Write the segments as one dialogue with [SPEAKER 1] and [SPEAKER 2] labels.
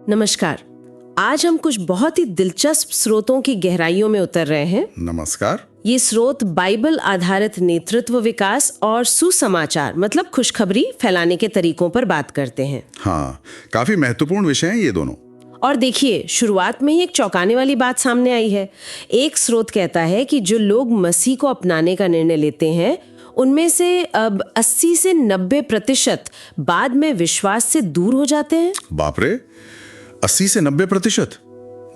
[SPEAKER 1] नमस्कार। आज हम कुछ बहुत ही दिलचस्प स्रोतों की गहराइयों में उतर रहे हैं।
[SPEAKER 2] नमस्कार।
[SPEAKER 1] ये स्रोत बाइबल आधारित नेतृत्व विकास और सुसमाचार मतलब खुशखबरी फैलाने के तरीकों पर बात करते हैं।
[SPEAKER 2] हाँ, काफी महत्वपूर्ण विषय हैं ये दोनों।
[SPEAKER 1] और देखिए, शुरुआत में ही एक चौंकाने वाली बात सामने आई है। एक स्रोत कहता है कि जो लोग मसीह को अपनाने का निर्णय लेते हैं उनमें से अब 80 से 90% बाद में विश्वास से दूर हो जाते हैं।
[SPEAKER 2] बाप रे, 80 से 90%?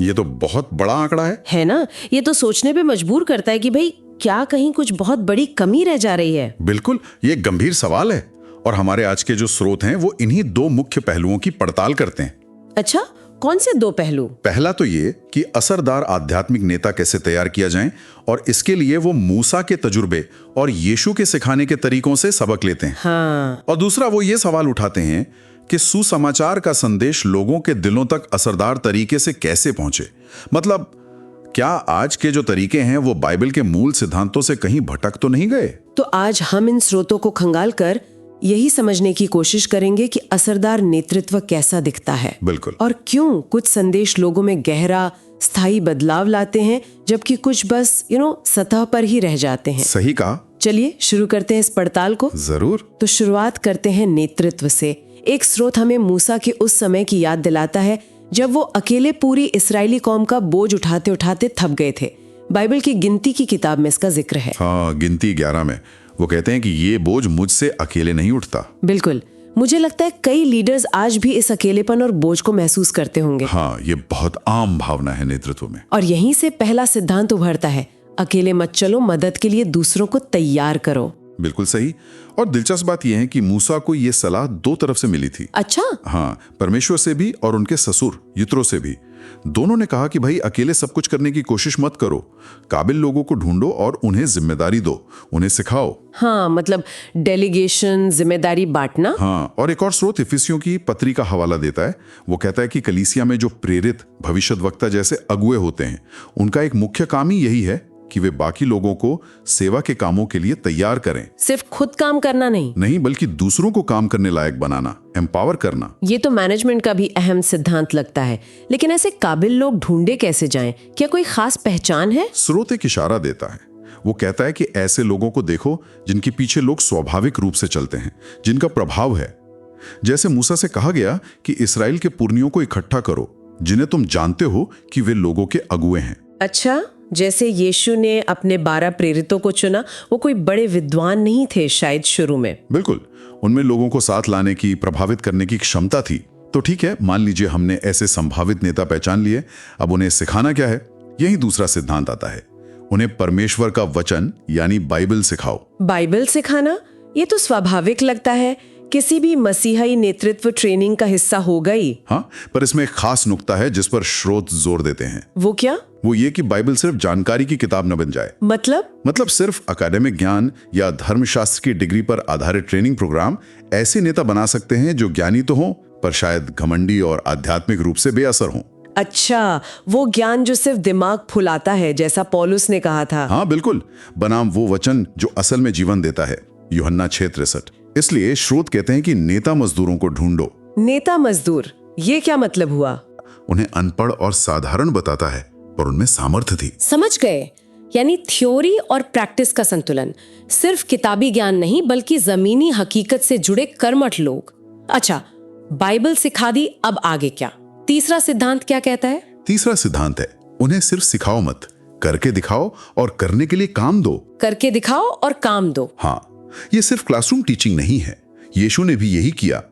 [SPEAKER 2] ये तो बहुत बड़ा आंकड़ा
[SPEAKER 1] है ना? ये तो सोचने पे मजबूर करता है कि भाई क्या कहीं कुछ बहुत बड़ी कमी रह जा रही है।
[SPEAKER 2] बिल्कुल, ये गंभीर सवाल है और हमारे आज के जो स्रोत हैं वो इन्हीं दो मुख्य पहलुओं की पड़ताल करते हैं।
[SPEAKER 1] अच्छा, कौन से दो पहलू?
[SPEAKER 2] पहला तो ये कि असरदार आध्यात्मिक नेता कैसे तैयार किया जाए और इसके लिए वो मूसा के तजुर्बे और यीशु के सिखाने के तरीकों से सबक लेते हैं।
[SPEAKER 1] हाँ।
[SPEAKER 2] और दूसरा वो ये सवाल उठाते हैं कि सुसमाचार का संदेश लोगों के दिलों तक असरदार तरीके से कैसे पहुंचे। मतलब क्या आज के जो तरीके हैं वो बाइबल के मूल सिद्धांतों से कहीं भटक तो नहीं गए?
[SPEAKER 1] तो आज हम इन स्रोतों को खंगाल कर यही समझने की कोशिश करेंगे कि असरदार नेतृत्व कैसा दिखता है।
[SPEAKER 2] बिल्कुल।
[SPEAKER 1] और क्यों कुछ संदेश लोगों में गहरा स्थायी बदलाव लाते हैं जबकि कुछ बस सतह पर ही रह जाते हैं।
[SPEAKER 2] सही कहा।
[SPEAKER 1] चलिए शुरू करते हैं इस पड़ताल को।
[SPEAKER 2] जरूर।
[SPEAKER 1] तो शुरुआत करते हैं नेतृत्व से। एक स्रोत हमें मूसा के उस समय की याद दिलाता है जब वो अकेले पूरी इस्राएली कौम का बोझ उठाते उठाते थक गए थे। बाइबल की गिनती की किताब में इसका जिक्र है।
[SPEAKER 2] हाँ, गिनती 11 में वो कहते हैं कि ये बोझ मुझसे अकेले नहीं उठता।
[SPEAKER 1] बिल्कुल। मुझे लगता है कई लीडर्स आज भी इस अकेलेपन और बोझ को महसूस करते होंगे।
[SPEAKER 2] हाँ, ये बहुत आम भावना है नेतृत्व में।
[SPEAKER 1] और यहीं से पहला सिद्धांत उभरता है, अकेले मत चलो, मदद के लिए दूसरों को तैयार करो।
[SPEAKER 2] बिल्कुल सही। और दिलचस्प बात यह है कि मूसा को ये सलाह दो तरफ से मिली थी।
[SPEAKER 1] अच्छा।
[SPEAKER 2] हाँ, परमेश्वर से भी और उनके ससुर यित्रो से भी। दोनों ने कहा कि भाई अकेले सब कुछ करने की कोशिश मत करो, काबिल लोगों को ढूंढो और उन्हें जिम्मेदारी दो, उन्हें सिखाओ।
[SPEAKER 1] हाँ, मतलब डेलीगेशन, जिम्मेदारी बांटना।
[SPEAKER 2] हाँ, और एक और स्रोत इफिसियों की पत्री का हवाला देता है। वो कहता है कि कलीसिया में जो प्रेरित भविष्यद्वक्ता जैसे अगुए होते हैं उनका एक मुख्य काम ही यही है कि वे बाकी लोगों को सेवा के कामों के लिए तैयार करें।
[SPEAKER 1] सिर्फ खुद काम करना नहीं,
[SPEAKER 2] बल्कि दूसरों को काम करने लायक बनाना, एम्पावर करना।
[SPEAKER 1] ये तो मैनेजमेंट का भी अहम सिद्धांत लगता है। लेकिन ऐसे काबिल लोग ढूंढे कैसे जाएं? क्या कोई खास पहचान है?
[SPEAKER 2] स्रोत एक इशारा देता है। वो कहता है कि ऐसे लोगों को देखो जिनके पीछे लोग स्वाभाविक रूप से चलते हैं, जिनका प्रभाव है। जैसे मूसा से कहा गया कि इस्राएल के पुरनियों को इकट्ठा करो जिन्हें तुम जानते हो कि वे लोगों के अगुए हैं।
[SPEAKER 1] अच्छा, जैसे यीशु ने अपने 12 प्रेरितों को चुना, वो कोई बड़े विद्वान नहीं थे शायद शुरू में।
[SPEAKER 2] बिल्कुल, उनमें लोगों को साथ लाने की, प्रभावित करने की क्षमता थी। तो ठीक है, मान लीजिए हमने ऐसे संभावित नेता पहचान लिए। अब उन्हें सिखाना क्या है? यही दूसरा सिद्धांत आता है। उन्हें परमेश्वर का वचन यानी बाइबल सिखाओ।
[SPEAKER 1] बाइबल सिखाना, ये तो स्वाभाविक लगता है, किसी भी मसीही नेतृत्व ट्रेनिंग का हिस्सा होगा ही।
[SPEAKER 2] हाँ, पर इसमें एक खास नुक्ता है जिस पर स्रोत जोर देते हैं।
[SPEAKER 1] वो क्या?
[SPEAKER 2] वो ये कि बाइबल सिर्फ जानकारी की किताब न बन जाए।
[SPEAKER 1] मतलब
[SPEAKER 2] सिर्फ अकादमिक ज्ञान या धर्मशास्त्र की डिग्री पर आधारित ट्रेनिंग प्रोग्राम ऐसे नेता बना सकते हैं जो ज्ञानी तो हों पर शायद घमंडी और आध्यात्मिक रूप से बेअसर हों।
[SPEAKER 1] अच्छा, वो ज्ञान जो सिर्फ दिमाग फुलाता है, जैसा पौलुस ने कहा था।
[SPEAKER 2] हाँ बिल्कुल, बनाम वो वचन जो असल में जीवन देता है। यूहन्ना 6:63। इसलिए स्रोत कहते हैं कि नेता मजदूरों को ढूंढो।
[SPEAKER 1] नेता मजदूर, ये क्या मतलब हुआ?
[SPEAKER 2] उन्हें अनपढ़ और साधारण बताता है पर उनमें सामर्थ्य थी।
[SPEAKER 1] समझ गए, यानी थ्योरी और प्रैक्टिस का संतुलन। सिर्फ किताबी ज्ञान नहीं बल्कि जमीनी हकीकत से जुड़े कर्मठ लोग। अच्छा, बाइबल सिखा दी, अब आगे क्या? तीसरा सिद्धांत क्या कहता है?
[SPEAKER 2] तीसरा सिद्धांत है, उन्हें सिर्फ सिखाओ मत, करके दिखाओ और करने के लिए काम दो।
[SPEAKER 1] करके दिखाओ और काम दो।
[SPEAKER 2] हाँ, ये सिर्फ क्लासरूम टीचिंग नहीं है। यीशु ने भी यही किया।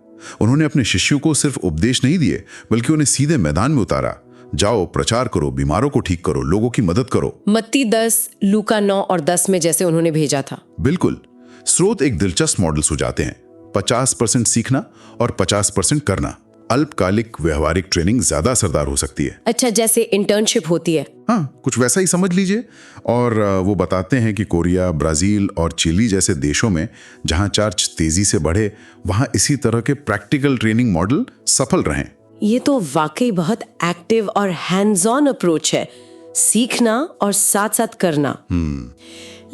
[SPEAKER 2] उन्होंने अपने शिष्यों को सिर्फ उपदेश नहीं दिए बल्कि उन्हें सीधे मैदान में उतारा। जाओ, प्रचार करो, बीमारों को ठीक करो, लोगों की मदद करो।
[SPEAKER 1] मत्ती 10, लूका 9 और 10 में जैसे उन्होंने भेजा था।
[SPEAKER 2] बिल्कुल। स्रोत एक दिलचस्प मॉडल सुझाते हैं, 50% सीखना और 50% करना। अल्पकालिक व्यवहारिक ट्रेनिंग ज्यादा असरदार हो सकती है।
[SPEAKER 1] अच्छा, जैसे इंटर्नशिप होती है।
[SPEAKER 2] हाँ, कुछ वैसा ही समझ लीजिए। और वो बताते हैं कि कोरिया, ब्राजील और चिली जैसे देशों में जहां चर्च तेजी से बढ़े वहां इसी तरह के प्रैक्टिकल ट्रेनिंग मॉडल सफल रहे।
[SPEAKER 1] ये तो वाकई बहुत एक्टिव और हैंड्स ऑन अप्रोच है, सीखना और साथ साथ करना।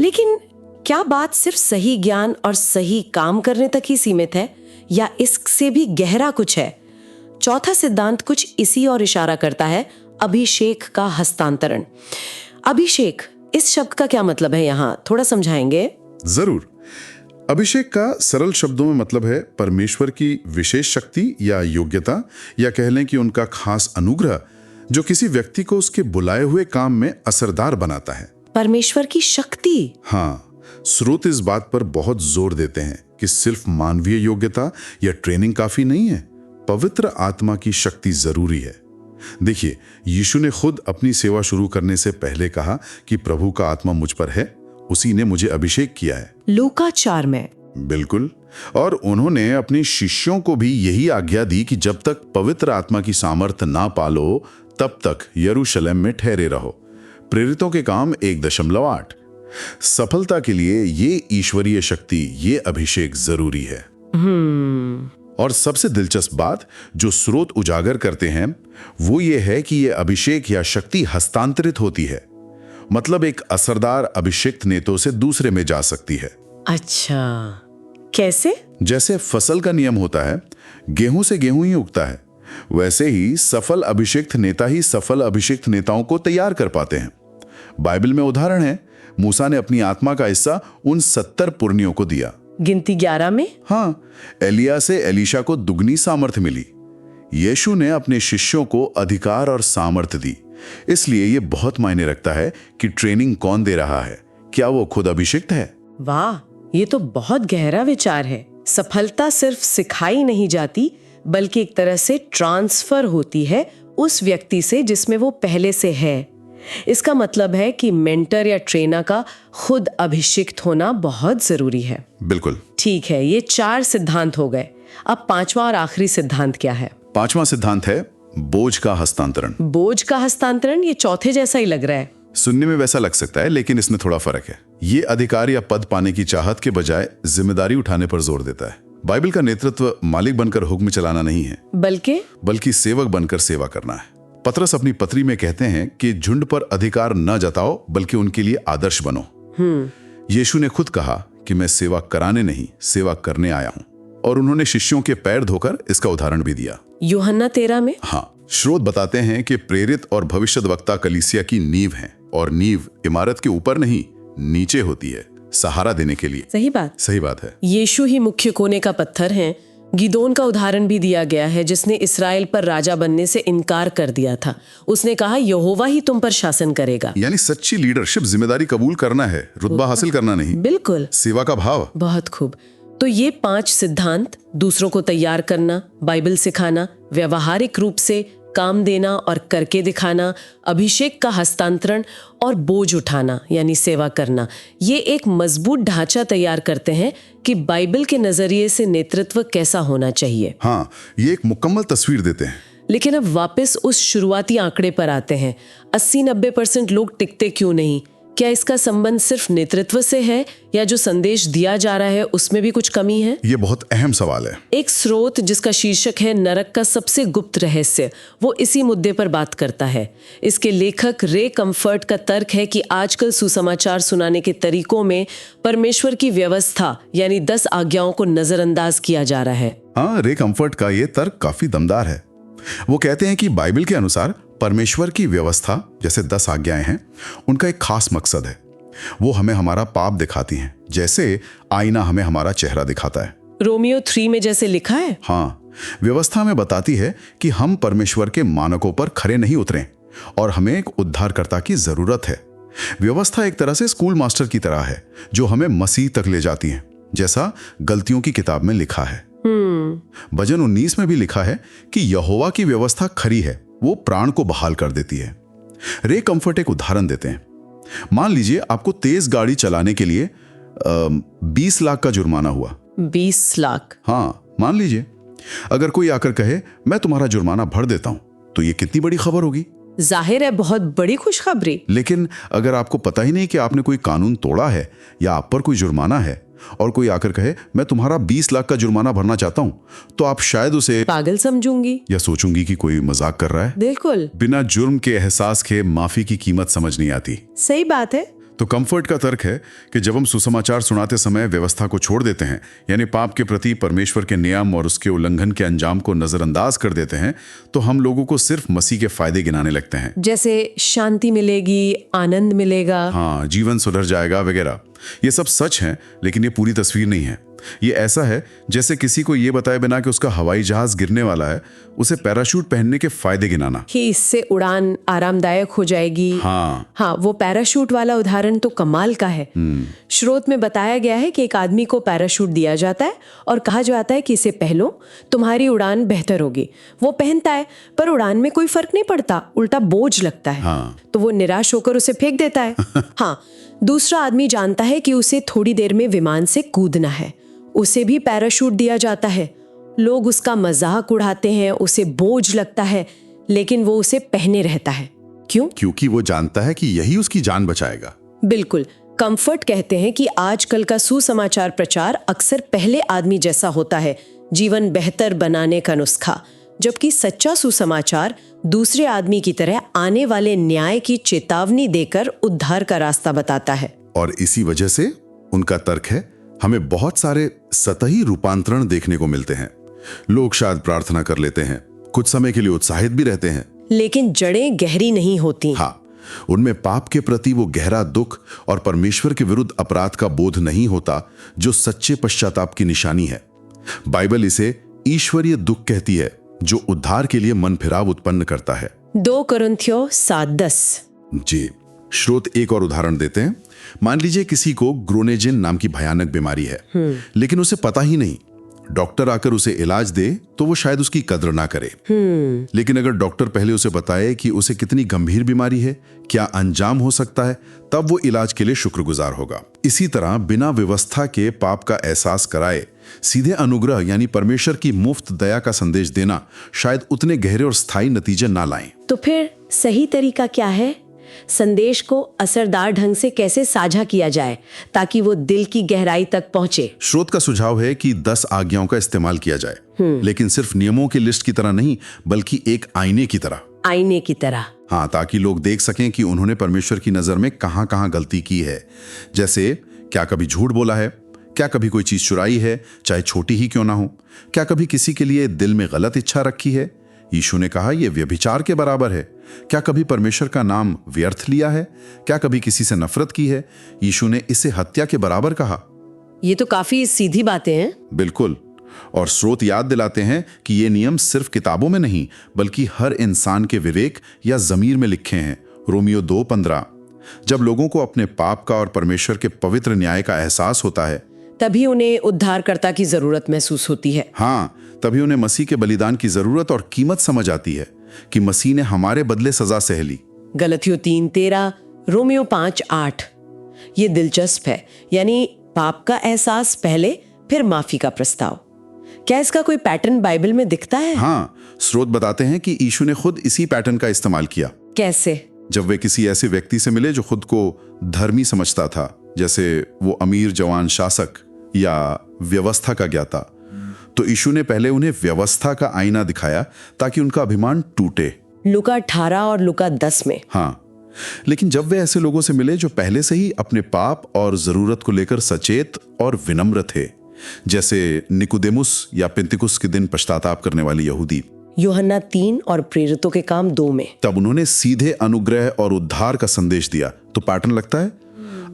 [SPEAKER 1] लेकिन क्या बात सिर्फ सही ज्ञान और सही काम करने तक ही सीमित है या इससे भी गहरा कुछ है? चौथा सिद्धांत कुछ इसी और इशारा करता है, अभिषेक का हस्तांतरण। अभिषेक, इस शब्द का क्या मतलब है यहाँ, थोड़ा समझाएंगे?
[SPEAKER 2] जरूर। अभिषेक का सरल शब्दों में मतलब है परमेश्वर की विशेष शक्ति या योग्यता, या कह लें कि उनका खास अनुग्रह जो किसी व्यक्ति को उसके बुलाए हुए काम में असरदार बनाता है।
[SPEAKER 1] परमेश्वर की शक्ति?
[SPEAKER 2] हाँ, स्रोत इस बात पर बहुत जोर देते हैं कि सिर्फ मानवीय योग्यता या ट्रेनिंग काफी नहीं है, पवित्र आत्मा की शक्ति जरूरी है। देखिए, यीशु ने खुद अपनी सेवा शुरू करने से पहले कहा कि प्रभु का आत्मा मुझ पर है, उसी ने मुझे अभिषेक किया है।
[SPEAKER 1] लूका 4 में।
[SPEAKER 2] बिल्कुल। और उन्होंने अपने शिष्यों को भी यही आज्ञा दी कि जब तक पवित्र आत्मा की सामर्थ ना पालो तब तक यरूशलेम में ठहरे रहो। प्रेरितों के काम 1.8। सफलता के लिए ये ईश्वरीय शक्ति, ये अभिषेक जरूरी है। और सबसे दिलचस्प बात जो स्रोत उजागर करते हैं वो ये है कि ये अभिषेक या शक्ति हस्तांतरित होती है, मतलब एक असरदार अभिषिक्त नेतों से दूसरे में जा सकती है।
[SPEAKER 1] अच्छा, कैसे?
[SPEAKER 2] जैसे फसल का नियम होता है, गेहूं से गेहूं ही उगता है, वैसे ही सफल अभिषिक्त नेता ही सफल अभिषिक्त नेताओं को तैयार कर पाते हैं। बाइबल में उदाहरण है, मूसा ने अपनी आत्मा का हिस्सा उन 70 पुरनियों को दिया।
[SPEAKER 1] गिनती 11 में?
[SPEAKER 2] हाँ, एलिया से एलीशा को दुगनी सामर्थ मिली। यीशु ने अपने शिष्यों को अधिकार और सामर्थ दी। इसलिए ये बहुत मायने रखता है कि ट्रेनिंग कौन दे रहा है, क्या वो खुद अभिषिक्त है।
[SPEAKER 1] वाह, ये तो बहुत गहरा विचार है। सफलता सिर्फ सिखाई नहीं जाती बल्कि एक तरह से ट्रांसफर होती है उस व्यक्ति से जिसमें वो पहले से है। इसका मतलब है कि मेंटर या ट्रेनर का खुद अभिषिक्त होना बहुत जरूरी है।
[SPEAKER 2] बिल्कुल
[SPEAKER 1] ठीक है, ये 4 सिद्धांत हो गए। अब 5वां और आखिरी सिद्धांत क्या है?
[SPEAKER 2] 5वां सिद्धांत है बोझ का हस्तांतरण।
[SPEAKER 1] बोझ का हस्तांतरण, ये चौथे जैसा ही लग रहा है।
[SPEAKER 2] सुनने में वैसा लग सकता है, लेकिन इसमें थोड़ा फर्क है। ये अधिकार या पद पाने की चाहत के बजाय जिम्मेदारी उठाने पर जोर देता है। बाइबल का नेतृत्व मालिक बनकर हुक्म चलाना नहीं है, बल्कि सेवक बनकर सेवा करना है। पतरस अपनी पत्री में कहते हैं कि झुंड पर अधिकार न जताओ बल्कि उनके लिए आदर्श बनो। यीशु ने खुद कहा कि मैं सेवा कराने नहीं, सेवा करने आया हूं, और उन्होंने शिष्यों के पैर धोकर इसका उदाहरण भी दिया।
[SPEAKER 1] यूहन्ना 13 में।
[SPEAKER 2] हाँ, स्रोत बताते हैं कि प्रेरित और भविष्यद्वक्ता कलीसिया की नींव है, और नींव इमारत के ऊपर नहीं, नीचे होती है, सहारा देने के लिए। सही बात है।
[SPEAKER 1] यीशु ही मुख्य कोने का पत्थर है। गिदोन का उदाहरण भी दिया गया है, जिसने इस्राएल पर राजा बनने से इनकार कर दिया था। उसने कहा, यहोवा ही तुम पर शासन करेगा।
[SPEAKER 2] यानी सच्ची लीडरशिप जिम्मेदारी कबूल करना है, रुतबा हासिल करना नहीं।
[SPEAKER 1] बिल्कुल,
[SPEAKER 2] सेवा का भाव।
[SPEAKER 1] बहुत खूब। तो ये 5 सिद्धांत, दूसरों को तैयार करना, बाइबल सिखाना, व्यवहारिक रूप से काम देना और करके दिखाना, अभिषेक का हस्तांतरण और बोझ उठाना यानी सेवा करना, ये एक मजबूत ढांचा तैयार करते हैं कि बाइबल के नजरिए से नेतृत्व कैसा होना चाहिए।
[SPEAKER 2] हाँ, ये एक मुकम्मल तस्वीर देते हैं।
[SPEAKER 1] लेकिन अब वापस उस शुरुआती आंकड़े पर आते हैं। 80-90% लोग टिकते क्यों नहीं? क्या इसका संबंध सिर्फ नेतृत्व से है, या जो संदेश दिया जा रहा है उसमें भी कुछ कमी है?
[SPEAKER 2] ये बहुत अहम सवाल है।
[SPEAKER 1] एक स्रोत जिसका शीर्षक है नरक का सबसे गुप्त रहस्य, वो इसी मुद्दे पर बात करता है। इसके लेखक रे कम्फर्ट का तर्क है कि आजकल सुसमाचार सुनाने के तरीकों में परमेश्वर की व्यवस्था यानी 10 आज्ञाओं को नजरअंदाज किया जा रहा है।
[SPEAKER 2] हाँ, रे कम्फर्ट का ये तर्क काफी दमदार है। वो कहते हैं कि बाइबल के अनुसार परमेश्वर की व्यवस्था जैसे 10 आज्ञाएं हैं, उनका एक खास मकसद है। वो हमें हमारा पाप दिखाती हैं, जैसे आईना हमें हमारा चेहरा दिखाता है।
[SPEAKER 1] रोमियो 3 में जैसे लिखा है।
[SPEAKER 2] हाँ, व्यवस्था में बताती है कि हम परमेश्वर के मानकों पर खरे नहीं उतरे और हमें एक उद्धारकर्ता की जरूरत है। व्यवस्था एक तरह से स्कूल मास्टर की तरह है जो हमें मसीह तक ले जाती है, जैसा गलतियों की किताब में लिखा है। भजन 19 में भी लिखा है कि यहोवा की व्यवस्था खरी है, वो प्राण को बहाल कर देती है। रे कम्फर्ट एक उदाहरण देते हैं। मान लीजिए आपको तेज गाड़ी चलाने के लिए 20 लाख का जुर्माना हुआ।
[SPEAKER 1] 20 लाख?
[SPEAKER 2] हाँ, मान लीजिए। अगर कोई आकर कहे मैं तुम्हारा जुर्माना भर देता हूं, तो ये कितनी बड़ी खबर होगी।
[SPEAKER 1] जाहिर है बहुत बड़ी खुशखबरी।
[SPEAKER 2] लेकिन अगर आपको पता ही नहीं कि आपने कोई कानून तोड़ा है या आप पर कोई जुर्माना है, और कोई आकर कहे मैं तुम्हारा 20 लाख का जुर्माना भरना चाहता हूं, तो आप शायद उसे
[SPEAKER 1] पागल समझूंगी
[SPEAKER 2] या सोचूंगी कि कोई मजाक कर रहा है।
[SPEAKER 1] बिल्कुल।
[SPEAKER 2] बिना जुर्म के एहसास के माफी की कीमत समझ नहीं आती।
[SPEAKER 1] सही बात है।
[SPEAKER 2] तो कंफर्ट का तर्क है कि जब हम सुसमाचार सुनाते समय व्यवस्था को छोड़ देते हैं, यानी पाप के प्रति परमेश्वर के नियम और उसके उल्लंघन के अंजाम को नजरअंदाज कर देते हैं, तो हम लोगों को सिर्फ मसीह के फायदे गिनाने लगते हैं।
[SPEAKER 1] जैसे शांति मिलेगी, आनंद मिलेगा,
[SPEAKER 2] हाँ, जीवन सुधर जाएगा वगैरह। ये सब सच है, लेकिन ये पूरी तस्वीर नहीं है। ये ऐसा है जैसे किसी को ये बताए बिना कि उसका हवाई जहाज गिरने वाला है, उसे पैराशूट पहनने के फायदे गिनाना
[SPEAKER 1] कि इससे उड़ान आरामदायक हो जाएगी। हाँ, वो पैराशूट वाला उदाहरण तो कमाल का है। स्रोत में बताया गया है कि एक आदमी को पैराशूट दिया जाता है और कहा जाता है कि इसे पहनो, तुम्हारी उड़ान बेहतर होगी। वो पहनता है, पर उड़ान में कोई फर्क नहीं पड़ता, उल्टा बोझ लगता है। तो वो निराश होकर उसे फेंक देता है। हाँ, दूसरा आदमी जानता है कि उसे थोड़ी देर में विमान से कूदना है, उसे भी पैराशूट दिया जाता है। लोग उसका मजाक उड़ाते हैं, उसे बोझ लगता है, लेकिन वो उसे पहने रहता है। क्यों?
[SPEAKER 2] क्योंकि वो जानता है कि यही उसकी जान बचाएगा।
[SPEAKER 1] बिल्कुल। कंफर्ट कहते हैं कि आजकल का सुसमाचार प्रचार अक्सर पहले आदमी जैसा होता है, जीवन बेहतर बनाने का नुस्खा, जबकि सच्चा सुसमाचार दूसरे आदमी की तरह आने वाले न्याय की चेतावनी देकर उद्धार का रास्ता बताता है।
[SPEAKER 2] और इसी वजह से उनका तर्क है, हमें बहुत सारे सतही रूपांतरण देखने को मिलते हैं। लोग शायद प्रार्थना कर लेते हैं, कुछ समय के लिए उत्साहित भी रहते हैं,
[SPEAKER 1] लेकिन जड़ें गहरी नहीं होती।
[SPEAKER 2] हाँ, उनमें पाप के प्रति वो गहरा दुख और परमेश्वर के विरुद्ध अपराध का बोध नहीं होता, जो सच्चे पश्चाताप की निशानी है। बाइबल इसे ईश्वरीय दुख कहती है, जो उद्धार के लिए मन फिराव उत्पन्न करता है।
[SPEAKER 1] 2 कुरिन्थियों 7:10।
[SPEAKER 2] जी, स्रोत एक और उदाहरण देते हैं। मान लीजिए किसी को ग्रोनेजिन नाम की भयानक बीमारी है, लेकिन उसे पता ही नहीं। डॉक्टर आकर उसे इलाज दे तो वो शायद उसकी कद्र ना करे। लेकिन अगर डॉक्टर पहले उसे बताए कि उसे कितनी गंभीर बीमारी है, क्या अंजाम हो सकता है, तब वो इलाज के लिए शुक्रगुजार होगा। इसी तरह बिना व्यवस्था के पाप का एहसास कराए सीधे अनुग्रह यानी परमेश्वर की मुफ्त दया का संदेश देना शायद उतने गहरे और स्थायी नतीजे ना लाएं।
[SPEAKER 1] तो फिर सही तरीका क्या है? संदेश को असरदार ढंग से कैसे साझा किया जाए ताकि वो दिल की गहराई तक पहुंचे?
[SPEAKER 2] स्रोत का सुझाव है कि 10 आज्ञाओं का इस्तेमाल किया जाए, लेकिन सिर्फ नियमों की लिस्ट की तरह नहीं, बल्कि एक आईने की तरह।
[SPEAKER 1] आईने की तरह।
[SPEAKER 2] हाँ, ताकि लोग देख सकें कि उन्होंने परमेश्वर की नजर में कहां-कहां गलती की है। जैसे क्या कभी झूठ बोला है, क्या कभी कोई चीज चुराई है, चाहे छोटी ही क्यों ना हो, क्या कभी किसी के लिए दिल में गलत इच्छा रखी है, यीशु ने कहा यह व्यभिचार के बराबर है, क्या कभी परमेश्वर का नाम व्यर्थ लिया है, क्या कभी किसी से नफरत की है, यीशु ने इसे हत्या के बराबर कहा।
[SPEAKER 1] ये तो काफी सीधी बातें हैं।
[SPEAKER 2] बिल्कुल। और स्रोत याद दिलाते हैं कि ये नियम सिर्फ किताबों में नहीं, बल्कि हर इंसान के विवेक या जमीर में लिखे हैं। रोमियो 2:15। जब लोगों को अपने पाप का और परमेश्वर के पवित्र न्याय का एहसास होता है,
[SPEAKER 1] तभी उन्हें उद्धारकर्ता की जरूरत महसूस होती है।
[SPEAKER 2] हाँ, तभी उन्हें मसीह के बलिदान की जरूरत और कीमत समझ आती है कि मसीह ने हमारे बदले सजा सह ली।
[SPEAKER 1] गलतियों 3:13, रोमियो 5:8। ये दिलचस्प है, यानी पाप का एहसास पहले, फिर माफी का प्रस्ताव। क्या इसका कोई पैटर्न बाइबल में दिखता है?
[SPEAKER 2] हाँ, स्रोत बताते हैं कि यीशु ने खुद इसी पैटर्न का इस्तेमाल किया।
[SPEAKER 1] कैसे?
[SPEAKER 2] जब वे किसी ऐसे व्यक्ति से मिले जो खुद को धर्मी समझता था, जैसे वो अमीर जवान शासक या व्यवस्था का ज्ञाता, तो यीशु ने पहले उन्हें व्यवस्था का आईना दिखाया ताकि उनका अभिमान टूटे।
[SPEAKER 1] लूका 18 और लूका 10 में।
[SPEAKER 2] हाँ, लेकिन जब वे ऐसे लोगों से मिले जो पहले से ही अपने पाप और जरूरत को लेकर सचेत और विनम्र थे, जैसे निकोदेमुस या पेंतिकुस के दिन पश्चाताप करने वाली यहूदी,
[SPEAKER 1] यूहन्ना 3 और प्रेरितों के काम 2 में,
[SPEAKER 2] तब उन्होंने सीधे अनुग्रह और उद्धार का संदेश दिया। तो पैटर्न लगता है,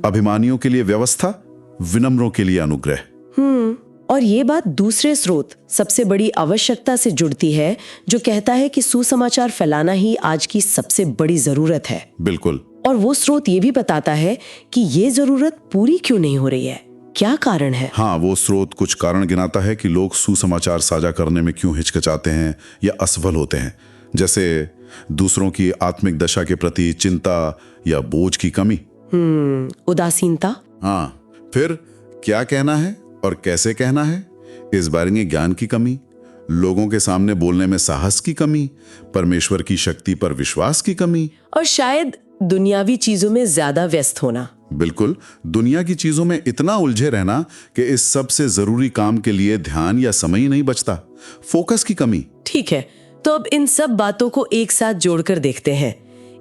[SPEAKER 2] अभिमानियों के लिए व्यवस्था, विनम्रों के लिए अनुग्रह।
[SPEAKER 1] और ये बात दूसरे स्रोत सबसे बड़ी आवश्यकता से जुड़ती है, जो कहता है कि सुसमाचार फैलाना ही आज की सबसे बड़ी जरूरत है।
[SPEAKER 2] बिल्कुल।
[SPEAKER 1] और वो स्रोत ये भी बताता है कि ये जरूरत पूरी क्यों नहीं हो रही है, क्या कारण है?
[SPEAKER 2] हाँ, वो स्रोत कुछ कारण गिनाता है कि लोग सुसमाचार साझा करने में क्यों हिचकिचाते हैं या असफल होते हैं, जैसे दूसरों की आत्मिक दशा के प्रति चिंता या बोझ की कमी,
[SPEAKER 1] उदासीनता।
[SPEAKER 2] हाँ, फिर क्या कहना है और कैसे कहना है, इस बारे में ज्ञान की कमी, लोगों के सामने बोलने में साहस की कमी, परमेश्वर की शक्ति पर विश्वास की कमी,
[SPEAKER 1] और शायद दुनियावी चीजों में ज्यादा व्यस्त होना।
[SPEAKER 2] बिल्कुल, दुनिया की चीजों में इतना उलझे रहना कि इस सबसे जरूरी काम के लिए ध्यान या समय ही नहीं बचता, फोकस की कमी।
[SPEAKER 1] ठीक है, तो अब इन सब बातों को एक साथ जोड़कर देखते हैं।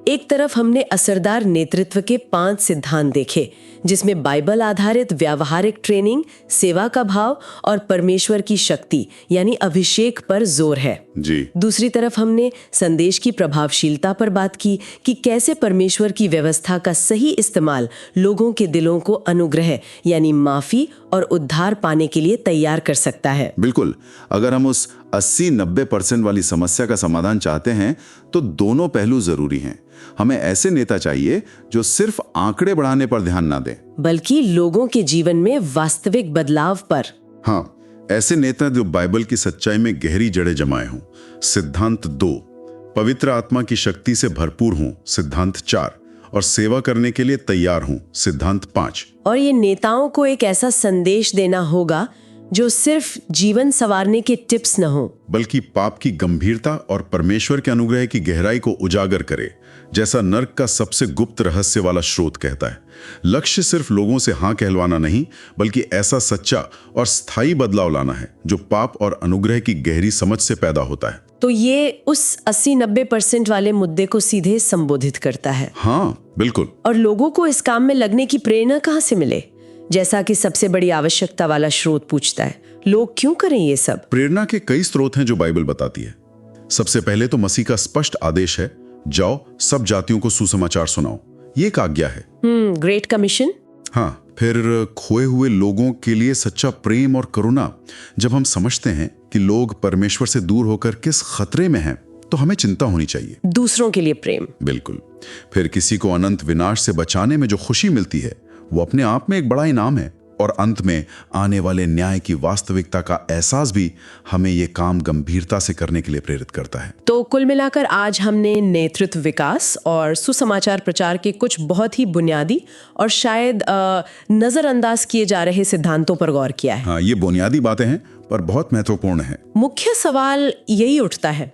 [SPEAKER 1] एक तरफ हमने असरदार नेतृत्व के 5 सिद्धांत देखे, जिसमें बाइबल आधारित व्यावहारिक ट्रेनिंग, सेवा का भाव और परमेश्वर की शक्ति यानी अभिषेक पर जोर है।
[SPEAKER 2] जी।
[SPEAKER 1] दूसरी तरफ हमने संदेश की प्रभावशीलता पर बात की कि कैसे परमेश्वर की व्यवस्था का सही इस्तेमाल लोगों के दिलों को अनुग्रह यानी माफी और उद्धार पाने के लिए तैयार कर सकता है।
[SPEAKER 2] बिल्कुल, अगर हम उस 80-90% वाली समस्या का समाधान चाहते हैं तो दोनों पहलू जरूरी हैं। हमें ऐसे नेता चाहिए जो सिर्फ आंकड़े बढ़ाने पर ध्यान ना दें,
[SPEAKER 1] बल्कि लोगों के जीवन में वास्तविक बदलाव पर।
[SPEAKER 2] हाँ, ऐसे नेता जो बाइबल की सच्चाई में गहरी जड़ें जमाए हों। सिद्धांत 2, पवित्र आत्मा की शक्ति से भरपूर हों। सिद्धांत 4, और सेवा करने के लिए तैयार हों। सिद्धांत 5।
[SPEAKER 1] और ये नेताओं को एक ऐसा संदेश देना होगा जो सिर्फ जीवन संवारने के टिप्स न हो,
[SPEAKER 2] बल्कि पाप की गंभीरता और परमेश्वर के अनुग्रह की गहराई को उजागर करे, जैसा नर्क का सबसे गुप्त रहस्य वाला स्रोत कहता है। लक्ष्य सिर्फ लोगों से हाँ कहलवाना नहीं, बल्कि ऐसा सच्चा और स्थायी बदलाव लाना है जो पाप और अनुग्रह की गहरी समझ से पैदा होता है।
[SPEAKER 1] तो ये उस 80-90% वाले मुद्दे को सीधे संबोधित करता है।
[SPEAKER 2] हाँ, बिल्कुल।
[SPEAKER 1] और लोगों को इस काम में लगने की प्रेरणा कहाँ से मिले? जैसा कि सबसे बड़ी आवश्यकता वाला स्रोत पूछता है, लोग क्यों करें ये सब?
[SPEAKER 2] प्रेरणा के कई स्रोत हैं जो बाइबल बताती है। सबसे पहले तो मसीह का स्पष्ट आदेश है, जाओ सब जातियों को सुसमाचार सुनाओ। ये एक आज्ञा है।
[SPEAKER 1] Great commission.
[SPEAKER 2] हाँ, फिर खोए हुए लोगों के लिए सच्चा प्रेम और करुणा। जब हम समझते हैं कि लोग परमेश्वर से दूर होकर किस खतरे में हैं, तो हमें चिंता होनी चाहिए।
[SPEAKER 1] दूसरों के लिए प्रेम।
[SPEAKER 2] बिल्कुल। फिर किसी को अनंत विनाश से बचाने में जो खुशी मिलती है, वो अपने आप में एक बड़ा इनाम है। और अंत में आने वाले न्याय की वास्तविकता का एहसास भी हमें ये काम गंभीरता से करने के लिए प्रेरित करता है।
[SPEAKER 1] तो कुल मिलाकर आज हमने नेतृत्व विकास और सुसमाचार प्रचार के कुछ बहुत ही बुनियादी और शायद नजरअंदाज किए जा रहे सिद्धांतों पर गौर किया है।
[SPEAKER 2] हाँ, ये बुनियादी बातें हैं पर बहुत महत्वपूर्ण है।
[SPEAKER 1] मुख्य सवाल यही उठता है,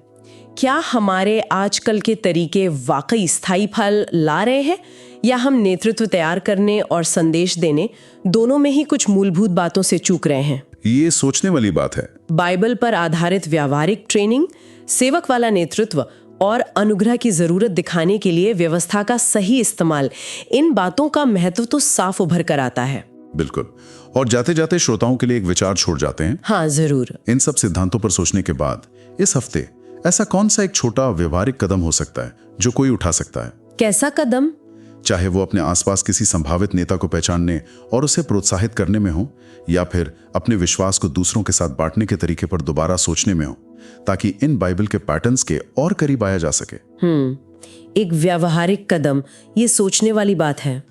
[SPEAKER 1] क्या हमारे आजकल के तरीके वाकई स्थायी फल ला रहे हैं, या हम नेतृत्व तैयार करने और संदेश देने दोनों में ही कुछ मूलभूत बातों से चूक रहे हैं?
[SPEAKER 2] ये सोचने वाली बात है।
[SPEAKER 1] बाइबल पर आधारित व्यावहारिक ट्रेनिंग, सेवक वाला नेतृत्व और अनुग्रह की जरूरत दिखाने के लिए व्यवस्था का सही इस्तेमाल, इन बातों का महत्व तो साफ उभर कर आता है।
[SPEAKER 2] बिल्कुल। और जाते जाते श्रोताओं के लिए एक विचार छोड़ जाते हैं।
[SPEAKER 1] हाँ, जरूर।
[SPEAKER 2] इन सब सिद्धांतों पर सोचने के बाद इस हफ्ते ऐसा कौन सा एक छोटा व्यवहारिक कदम हो सकता है जो कोई उठा सकता है?
[SPEAKER 1] कैसा कदम?
[SPEAKER 2] चाहे वो अपने आसपास किसी संभावित नेता को पहचानने और उसे प्रोत्साहित करने में हो, या फिर अपने विश्वास को दूसरों के साथ बांटने के तरीके पर दोबारा सोचने में हो, ताकि इन बाइबल के पैटर्न्स के और करीब आया जा सके।
[SPEAKER 1] एक व्यावहारिक कदम, ये सोचने वाली बात है।